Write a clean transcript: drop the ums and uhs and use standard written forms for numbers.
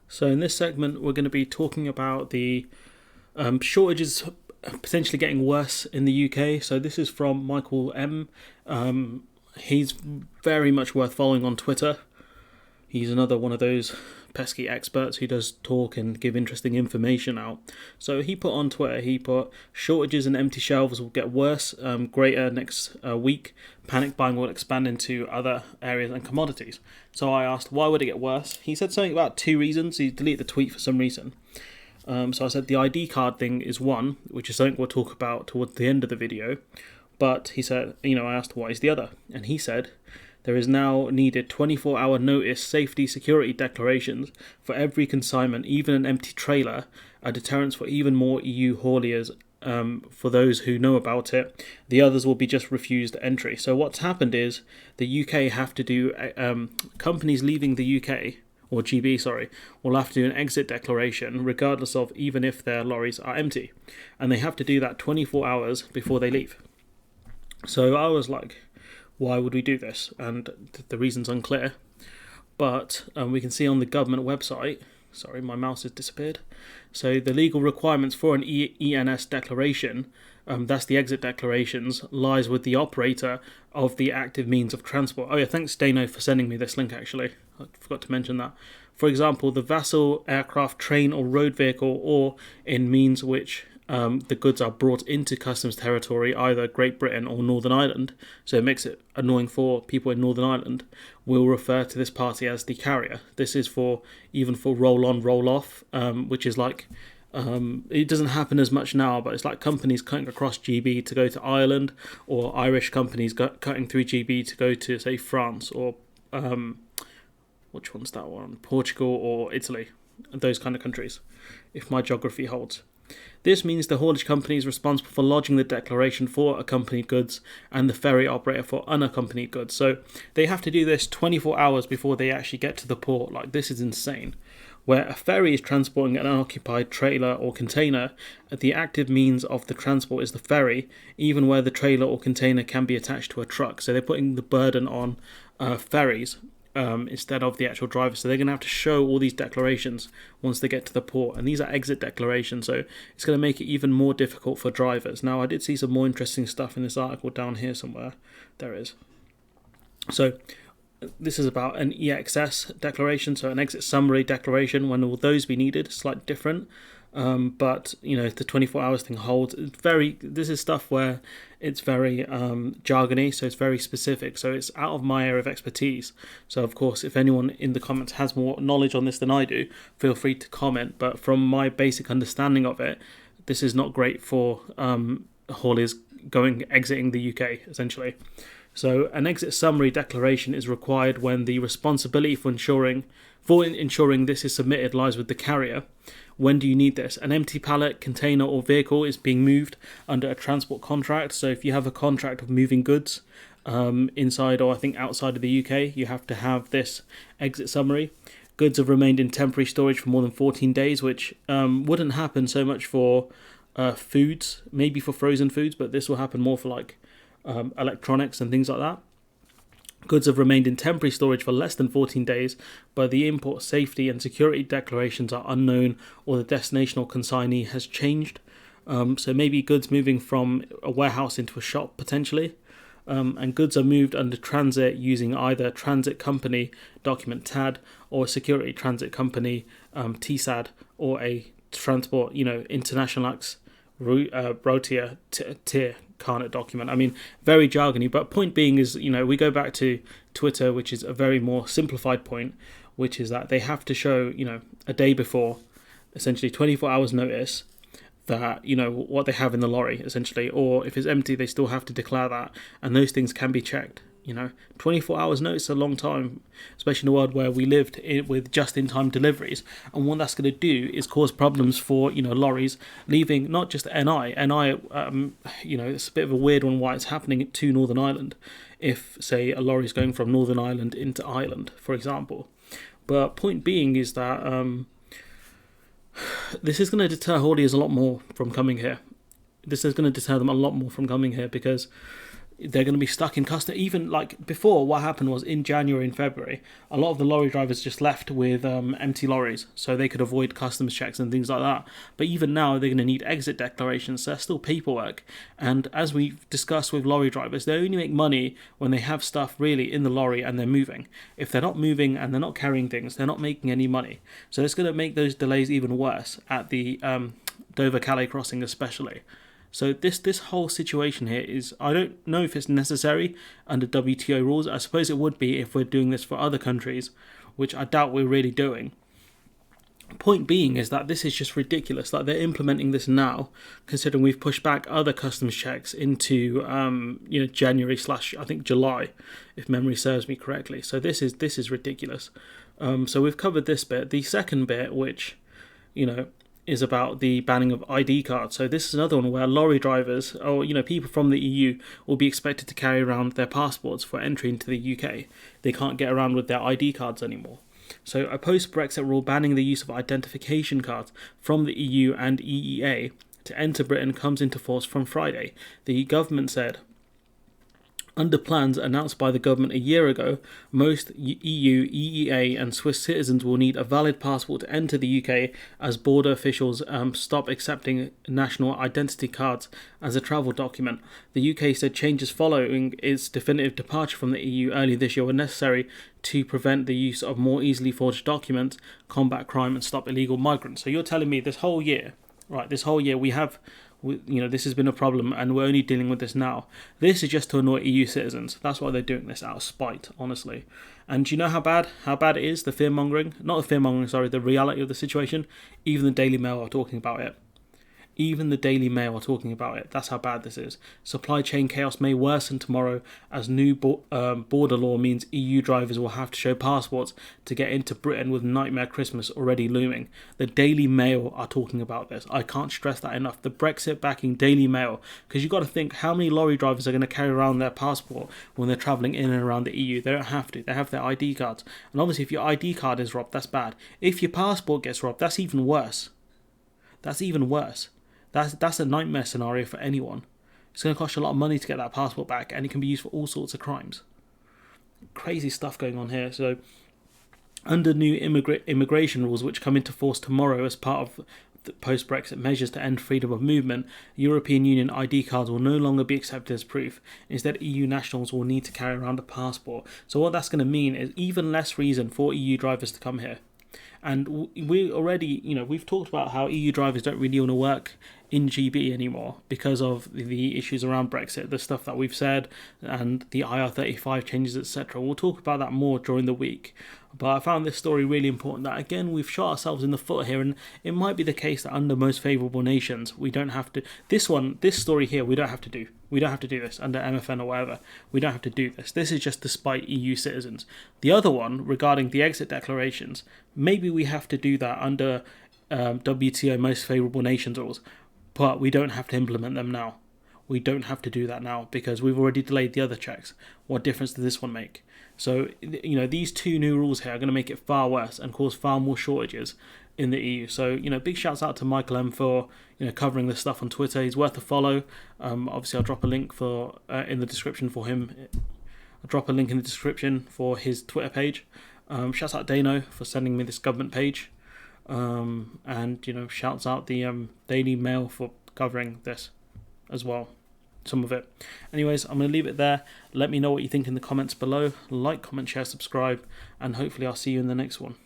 So in this segment, we're going to be talking about the shortages potentially getting worse in the UK. So this is from Michael M. He's very much worth following on Twitter. He's another one of those pesky experts who does talk and give interesting information out. So he put on Twitter, shortages and empty shelves will get worse, greater next week. Panic buying will expand into other areas and commodities. So I asked, why would it get worse? He said something about two reasons. He deleted the tweet for some reason. So I said the ID card thing is one, which is something we'll talk about towards the end of the video. But he said, I asked what is the other? And he said, there is now needed 24-hour notice safety security declarations for every consignment, even an empty trailer, a deterrence for even more EU hauliers. For those who know about it, the others will be just refused entry. So what's happened is the UK have to do, companies leaving the UK, or GB, will have to do an exit declaration regardless of even if their lorries are empty. And they have to do that 24 hours before they leave. So I was like, why would we do this? And the reason's unclear. But we can see on the government website, sorry, my mouse has disappeared. So the legal requirements for an ENS declaration, that's the exit declarations, lies with the operator of the active means of transport. Oh yeah, thanks Dano for sending me this link actually. I forgot to mention that. For example, the vessel, aircraft, train or road vehicle, or in means which the goods are brought into customs territory, either Great Britain or Northern Ireland, so it makes it annoying for people in Northern Ireland, will refer to this party as the carrier. This is for roll-on, roll-off, which is like, it doesn't happen as much now, but it's like companies cutting across GB to go to Ireland, or Irish companies cutting through GB to go to, say, France, or which one's that one? Portugal or Italy, those kind of countries, if my geography holds. This means the haulage company is responsible for lodging the declaration for accompanied goods and the ferry operator for unaccompanied goods. So they have to do this 24 hours before they actually get to the port. Like, this is insane. Where a ferry is transporting an unoccupied trailer or container, the active means of the transport is the ferry, even where the trailer or container can be attached to a truck. So they're putting the burden on ferries instead of the actual driver. So they're going to have to show all these declarations once they get to the port. And these are exit declarations, so it's going to make it even more difficult for drivers. Now, I did see some more interesting stuff in this article down here somewhere. There is. So this is about an EXS declaration, so an exit summary declaration. When will those be needed? Slightly different. But the 24 hours thing holds. This is stuff where it's very jargony, so it's very specific, so it's out of my area of expertise. So of course, if anyone in the comments has more knowledge on this than I do, feel free to comment. But from my basic understanding of it, this is not great for hauliers exiting the UK essentially. So an exit summary declaration is required when the responsibility for ensuring this is submitted lies with the carrier. When do you need this? An empty pallet, container or vehicle is being moved under a transport contract. So if you have a contract of moving goods inside or I think outside of the UK, you have to have this exit summary. Goods have remained in temporary storage for more than 14 days, which wouldn't happen so much for foods, maybe for frozen foods, but this will happen more for like electronics and things like that. Goods have remained in temporary storage for less than 14 days, but the import safety and security declarations are unknown or the destination or consignee has changed. So maybe goods moving from a warehouse into a shop potentially. And goods are moved under transit using either transit company document TAD or a security transit company TSAD or a transport, international routier tier carnet document. I mean, very jargony, but point being is, we go back to Twitter, which is a very more simplified point, which is that they have to show, a day before, essentially 24 hours notice, that, what they have in the lorry, essentially, or if it's empty, they still have to declare that, and those things can be checked. 24 hours notice is a long time, especially in a world where we lived with just-in-time deliveries. And what that's going to do is cause problems for, lorries leaving not just NI. It's a bit of a weird one why it's happening to Northern Ireland. If, say, a lorry is going from Northern Ireland into Ireland, for example. But point being is that this is going to deter hauliers a lot more from coming here. This is going to deter them a lot more from coming here because they're going to be stuck in custom. Even like before, what happened was in January and February, a lot of the lorry drivers just left with empty lorries, so they could avoid customs checks and things like that. But even now, they're going to need exit declarations. So there's still paperwork. And as we've discussed with lorry drivers, they only make money when they have stuff really in the lorry and they're moving. If they're not moving and they're not carrying things, they're not making any money. So it's going to make those delays even worse at the Dover-Calais crossing especially. So this whole situation here is, I don't know if it's necessary under WTO rules. I suppose it would be if we're doing this for other countries, which I doubt we're really doing. Point being is that this is just ridiculous. Like, they're implementing this now, considering we've pushed back other customs checks into January / I think July, if memory serves me correctly. So this is ridiculous. So we've covered this bit. The second bit, which is about the banning of ID cards. So this is another one where lorry drivers or people from the EU will be expected to carry around their passports for entry into the UK. They can't get around with their ID cards anymore. So a post-Brexit rule banning the use of identification cards from the EU and EEA to enter Britain comes into force from Friday. The government said, under plans announced by the government a year ago, most EU, EEA and Swiss citizens will need a valid passport to enter the UK as border officials stop accepting national identity cards as a travel document. The UK said changes following its definitive departure from the EU early this year were necessary to prevent the use of more easily forged documents, combat crime and stop illegal migrants. So you're telling me this whole year we have... this has been a problem and we're only dealing with this now. This is just to annoy EU citizens. That's why they're doing this, out of spite, honestly. And do you know how bad it is, the fear-mongering? Not the fear-mongering, sorry, the reality of the situation? Even the Daily Mail are talking about it. Even the Daily Mail are talking about it. That's how bad this is. Supply chain chaos may worsen tomorrow as new border law means EU drivers will have to show passports to get into Britain, with Nightmare Christmas already looming. The Daily Mail are talking about this. I can't stress that enough. The Brexit backing Daily Mail. Because you've got to think, how many lorry drivers are going to carry around their passport when they're travelling in and around the EU? They don't have to. They have their ID cards. And obviously if your ID card is robbed, that's bad. If your passport gets robbed, that's even worse. That's even worse. That's a nightmare scenario for anyone. It's going to cost you a lot of money to get that passport back, and it can be used for all sorts of crimes. Crazy stuff going on here. So, under new immigration rules, which come into force tomorrow as part of the post-Brexit measures to end freedom of movement, European Union ID cards will no longer be accepted as proof. Instead, EU nationals will need to carry around a passport. So what that's going to mean is even less reason for EU drivers to come here. And we already, we've talked about how EU drivers don't really want to work in GB anymore because of the issues around Brexit, the stuff that we've said, and the IR35 changes, etc. We'll talk about that more during the week. But I found this story really important, that again we've shot ourselves in the foot here, and it might be the case that under most favourable nations we don't have to. This story here, we don't have to do. We don't have to do this under MFN or whatever. We don't have to do this. This is just to spite EU citizens. The other one regarding the exit declarations, maybe we have to do that under WTO most favourable nations rules, but we don't have to implement them now. We don't have to do that now because we've already delayed the other checks. What difference does this one make? So, these two new rules here are going to make it far worse and cause far more shortages in the EU. So, big shouts out to Michael M for, covering this stuff on Twitter. He's worth a follow. Obviously, I'll drop a link in the description for him. I'll drop a link in the description for his Twitter page. Shouts out Dano for sending me this government page. And, shouts out the Daily Mail for covering this as well. Some of it. Anyways, I'm going to leave it there. Let me know what you think in the comments below. Like, comment, share, subscribe, and hopefully I'll see you in the next one.